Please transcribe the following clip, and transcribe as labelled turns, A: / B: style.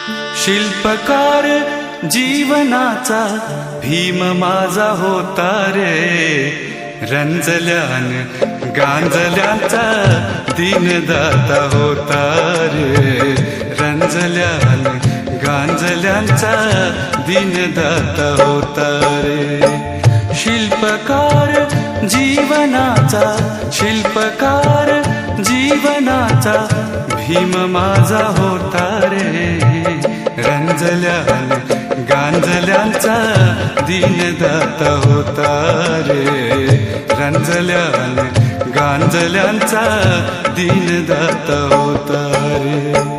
A: शिल्पकार जीवनाचा भीम माझा होता रे, रंजल्यान गांजल्यांचा दीनदाता होता रे, रंजल्यान गांजल्यांचा दीनदाता होता रे. शिल्पकार जीवनाचा, शिल्पकार जीवनाचा भीम माझा होता रे, रंजल्यान गांजल्यांचा दीनदाता होता रे, रंजल्यान गांजल्यांचा दीनदाता होता रे.